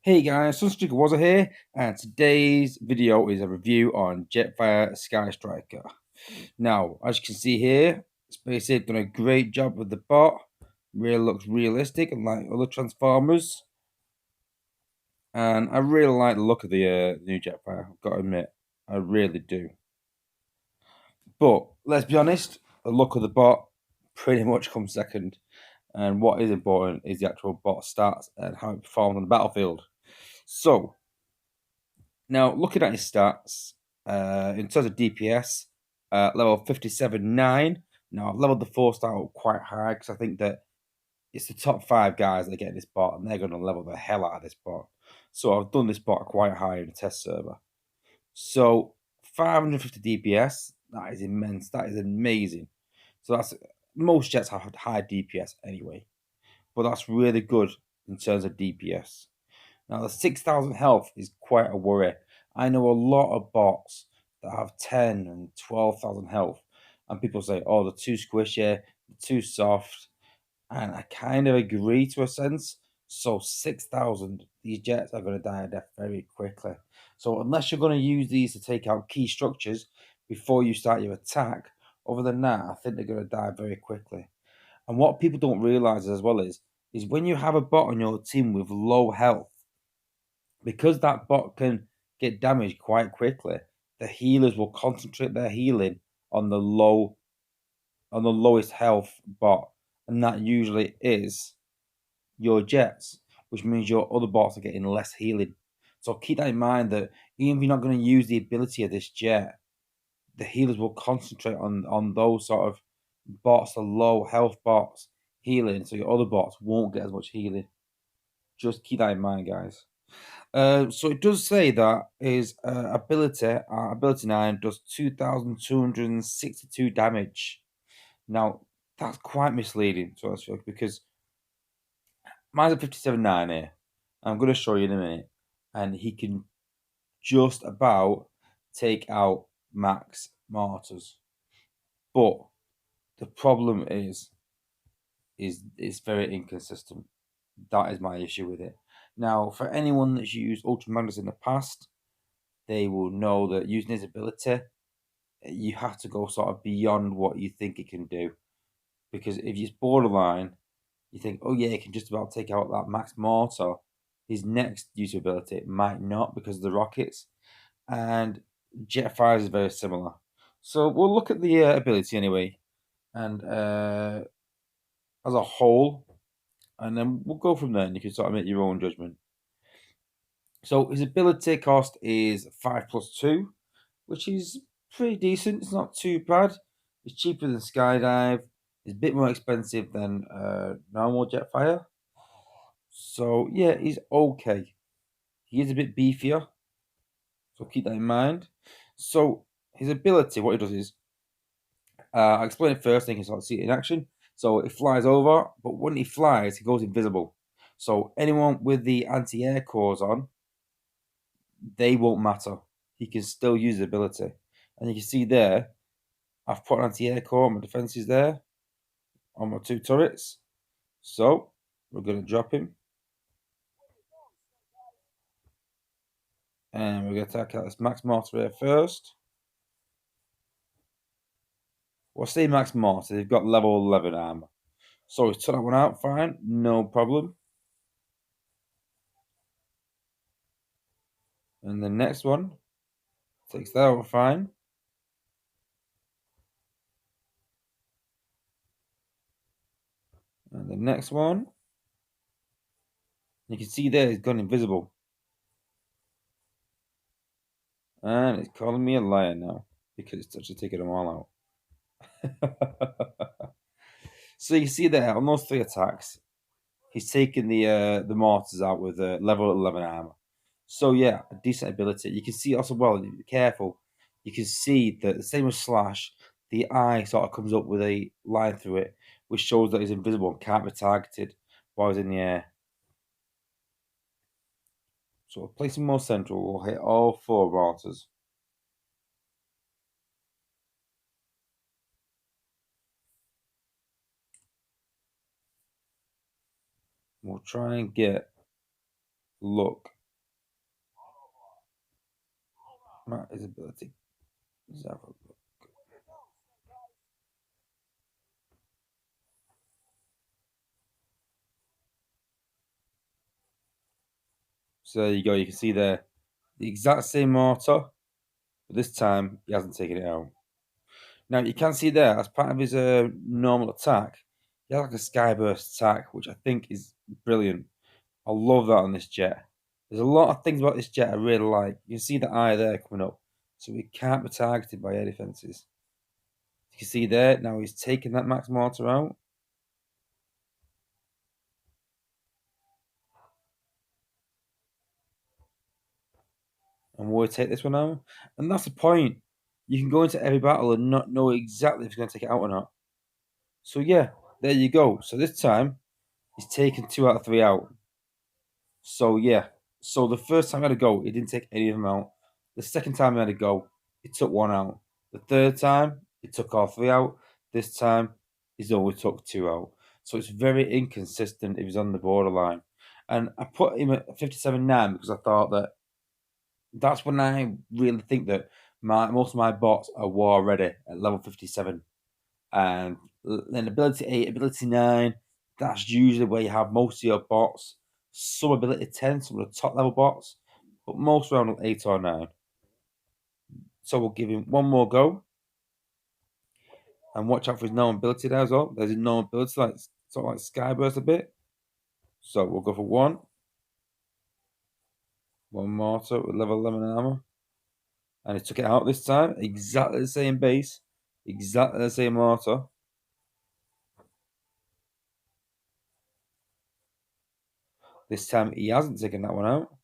Hey guys, Skystriker was here, and today's video is a review on Jetfire Skystriker. Now, as you can see here, SpaceX done a great job with the bot. Really looks realistic, unlike other Transformers. And I really like the look of the new Jetfire. I've got to admit, I really do. But let's be honest, the look of the bot pretty much comes second. And what is important is the actual bot stats and how it performs on the battlefield. So, now, looking at his stats, in terms of DPS, level 57.9. Now, I've leveled the 4-star up quite high because I think that it's the top 5 guys that get this bot and they're going to level the hell out of this bot. So, I've done this bot quite high in the test server. So, 550 DPS, that is immense. That is amazing. So, that's most jets have high DPS anyway, but that's really good in terms of DPS. Now, the 6,000 health is quite a worry. I know a lot of bots that have 10 and 12,000 health, and people say, oh, they're too squishy, they're too soft. And I kind of agree to a sense. So, 6,000, these jets are going to die a death very quickly. So, unless you're going to use these to take out key structures before you start your attack, other than that, I think they're going to die very quickly. And what people don't realize as well is when you have a bot on your team with low health, because that bot can get damaged quite quickly, the healers will concentrate their healing on the lowest health bot, and that usually is your jets, which means your other bots are getting less healing. So keep that in mind that even if you're not going to use the ability of this jet, the healers will concentrate on those sort of bots, the low health bots healing, so your other bots won't get as much healing. Just keep that in mind, guys. So it does say that his ability 9, does 2,262 damage. Now, that's quite misleading to us because mine's a 57.9 here. I'm going to show you in a minute. And he can just about take out max mortars. But the problem is it's very inconsistent. That is my issue with it. Now, for anyone that's used Ultra Magnus in the past, they will know that using his ability, you have to go sort of beyond what you think it can do. Because if it's borderline, you think, oh yeah, it can just about take out that max mortar. His next use ability might not because of the rockets. And Jetfire is very similar. So we'll look at the ability anyway, and as a whole, and then we'll go from there and you can sort of make your own judgment. So his ability cost is 5+2, which is pretty decent. It's not too bad. It's cheaper than Skydive. It's a bit more expensive than normal Jetfire. So yeah, he's okay. He is a bit beefier, so keep that in mind. So his ability, what he does is, I'll explain it first, then you can sort of see it in action. So it flies over, but when he flies, he goes invisible. So anyone with the anti-air cores on, they won't matter. He can still use the ability. And you can see there, I've put an anti-air core on my defences there, on my 2 turrets. So we're going to drop him. And we're going to attack out this Max Mortar here first. Well, say Max Mortar, they've got level 11 armor. So we took that one out, fine, no problem. And the next one takes that out, fine. And the next one, you can see there it's gone invisible. And it's calling me a liar now because it's actually taking them all out. So you see there on those 3 attacks, he's taking the mortars out with level 11 armor. So yeah, a decent ability. You can see also well, be careful. You can see that the same as Slash, the eye sort of comes up with a line through it, which shows that he's invisible and can't be targeted while he's in the air. So placing more central will hit all 4 mortars. We'll try and get look at his ability. Let's have a look. So there you go. You can see there the exact same mortar, but this time he hasn't taken it out. Now you can see there, as part of his normal attack, he has like a skyburst attack, which I think is brilliant. I love that on this jet. There's a lot of things about this jet I really like. You can see the eye there coming up, so he can't be targeted by air defenses. You can see there, now he's taking that max mortar out. And we'll take this one out. And that's the point. You can go into every battle and not know exactly if he's going to take it out or not. So yeah, there you go. So this time, he's taken 2 out of 3 out. So yeah, so the first time I had to go, he didn't take any of them out. The second time I had to go, he took 1 out. The third time, he took all 3 out. This time, he's only took 2 out. So it's very inconsistent if he's on the borderline. And I put him at 57.9 because I thought that that's when I really think that most of my bots are war ready at level 57. And then ability 8, ability 9, that's usually where you have most of your bots. Some ability 10, some of the top level bots, but most around 8 or 9. So we'll give him one more go. And watch out for his known ability there as well. There's a known ability, like sort of like Skyburst a bit. So we'll go for one. One mortar with level 11 armor. And he took it out this time. Exactly the same base. Exactly the same mortar. This time he hasn't taken that one out.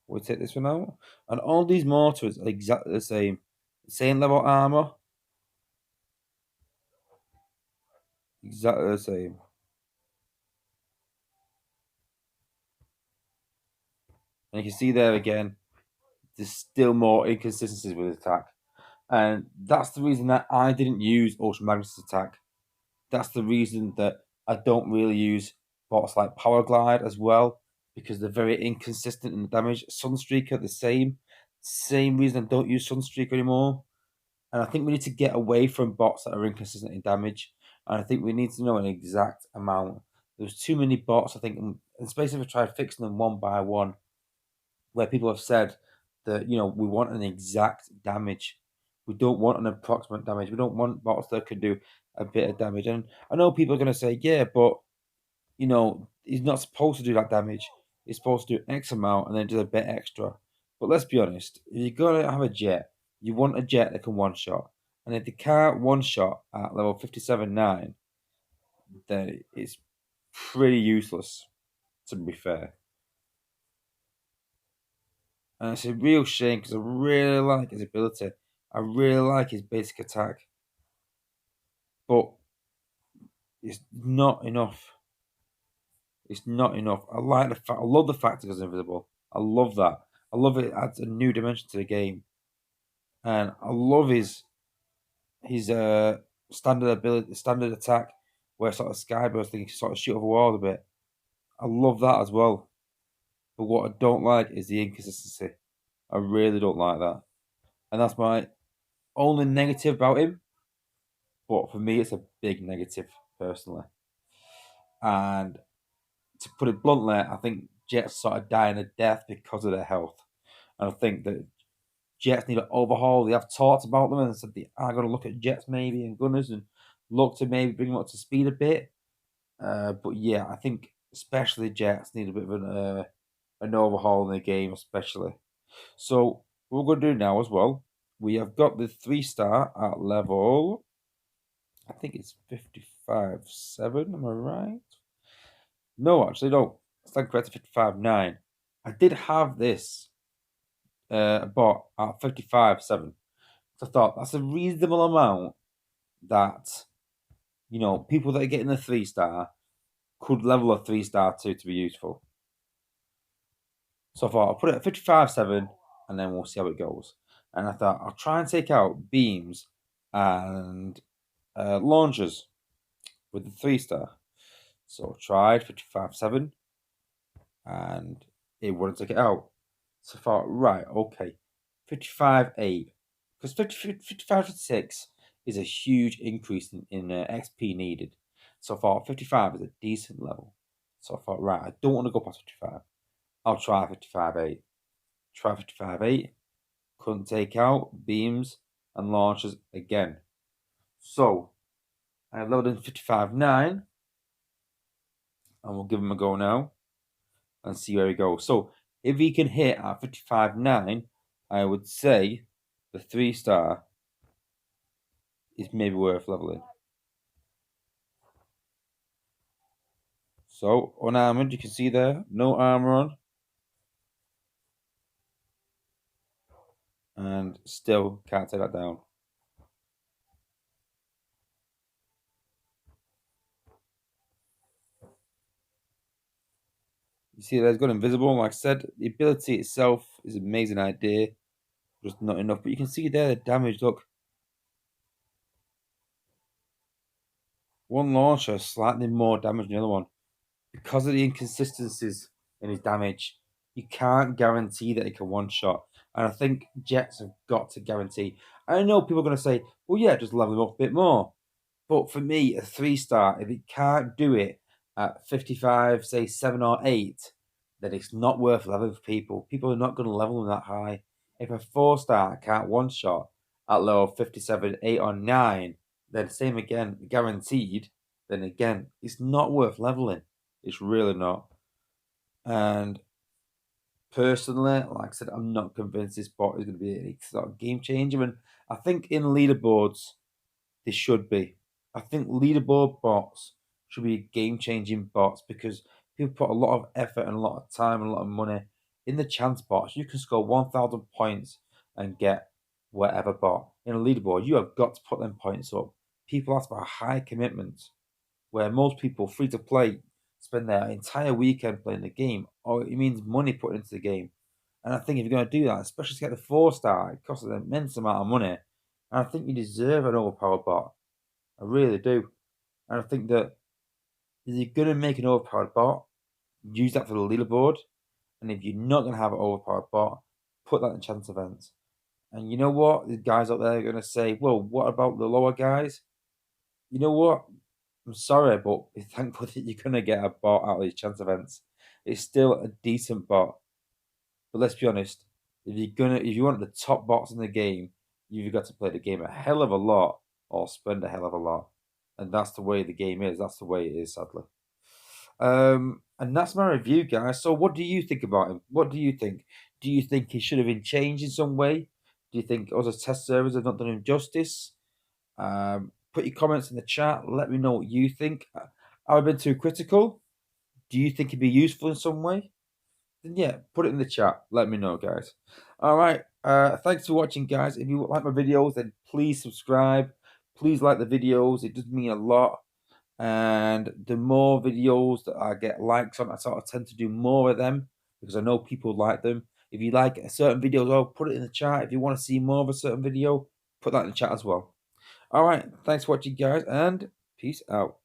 We'll take this one out. And all these mortars are exactly the same. Same level armor. Exactly the same. And you can see there again, there's still more inconsistencies with attack. And that's the reason that I didn't use Ultra Magnus attack. That's the reason that I don't really use bots like Power Glide as well, because they're very inconsistent in the damage. Sunstreaker, the same. Same reason I don't use Sunstreaker anymore. And I think we need to get away from bots that are inconsistent in damage. And I think we need to know an exact amount. There's too many bots, I think, and especially if I tried fixing them one by one, where people have said that, we want an exact damage. We don't want an approximate damage. We don't want bots that can do a bit of damage. And I know people are going to say, yeah, but, he's not supposed to do that damage. He's supposed to do X amount and then do a bit extra. But let's be honest, if you're going to have a jet, you want a jet that can one shot. And if they can't one shot at level 57.9, then it's pretty useless, to be fair. And it's a real shame because I really like his ability. I really like his basic attack. But it's not enough. It's not enough. I love the fact it goes invisible. I love that. I love it. It adds a new dimension to the game. And I love his standard ability, standard attack, where sort of Skyburst thing, sort of shoot over walls a bit. I love that as well. But what I don't like is the inconsistency. I really don't like that. And that's my only negative about him. But for me, it's a big negative, personally. And to put it bluntly, I think Jets sort of dying a death because of their health. And I think that Jets need an overhaul. They have talked about them and said they are going to look at Jets maybe and Gunners and look to maybe bring them up to speed a bit. But yeah, I think especially Jets need a bit of an overhaul in the game, especially. So what we're going to do now as well, we have got the 3-star at level, I think it's 55.7, am I right? No, actually, no. Stand corrected 55.9. I did have this bot at 55.7. So I thought that's a reasonable amount that, people that are getting the 3-star could level a 3-star to be useful. So I thought I'll put it at 55.7 and then we'll see how it goes. And I thought I'll try and take out beams and launchers. with the 3-star. So tried 55.7 and it wouldn't take it out. So I thought, right, okay, 55.8. Because 55.6 is a huge increase in XP needed. So I thought 55 is a decent level. So I thought, right, I don't want to go past 55. I'll try 55.8. Try 55.8. Couldn't take out beams and launchers again. So I leveled in 55.9 and we'll give him a go now and see where he goes. So if he can hit at 55.9, I would say the 3-star is maybe worth leveling. So unarmored, you can see there, no armor on. And still can't take that down. You see that it's got invisible. Like I said, the ability itself is an amazing idea. Just not enough. But you can see there the damage, look. One launcher slightly more damage than the other one. Because of the inconsistencies in his damage, you can't guarantee that it can one-shot. And I think Jets have got to guarantee. I know people are going to say, well, yeah, just level him up a bit more. But for me, a 3-star, if it can't do it at 55, say 7 or 8, then it's not worth leveling for people. People are not going to level them that high. If a 4-star can't one-shot at level 57, 8 or 9, then same again, guaranteed, then again, it's not worth leveling. It's really not. And personally, like I said, I'm not convinced this bot is going to be a sort of game changer. And I think in leaderboards, this should be. I think leaderboard bots should be game changing bots because people put a lot of effort and a lot of time and a lot of money in the chance bots. You can score 1,000 points and get whatever bot. In a leaderboard, you have got to put them points up. People ask for a high commitment where most people free to play spend their entire weekend playing the game, or it means money put into the game. And I think if you're going to do that, especially to get the 4-star, it costs an immense amount of money. And I think you deserve an overpowered bot. I really do. And I think that if you're going to make an overpowered bot, use that for the leaderboard. And if you're not going to have an overpowered bot, put that in chance events. And you know what? The guys out there are going to say, well, what about the lower guys? You know what? I'm sorry, but be thankful that you're going to get a bot out of these chance events. It's still a decent bot. But let's be honest, if you want the top bots in the game, you've got to play the game a hell of a lot or spend a hell of a lot. And that's the way the game is. That's the way it is, sadly. And that's my review, guys. So what do you think about him? What do you think? Do you think he should have been changed in some way? Do you think other test servers have not done him justice? Put your comments in the chat. Let me know what you think. Have I been too critical? Do you think he'd be useful in some way? Then yeah, put it in the chat. Let me know, guys. All right. Thanks for watching, guys. If you like my videos, then please subscribe. Please like the videos. It does mean a lot. And the more videos that I get likes on, I sort of tend to do more of them because I know people like them. If you like a certain video, well, put it in the chat. If you want to see more of a certain video, put that in the chat as well. All right. Thanks for watching, guys, and peace out.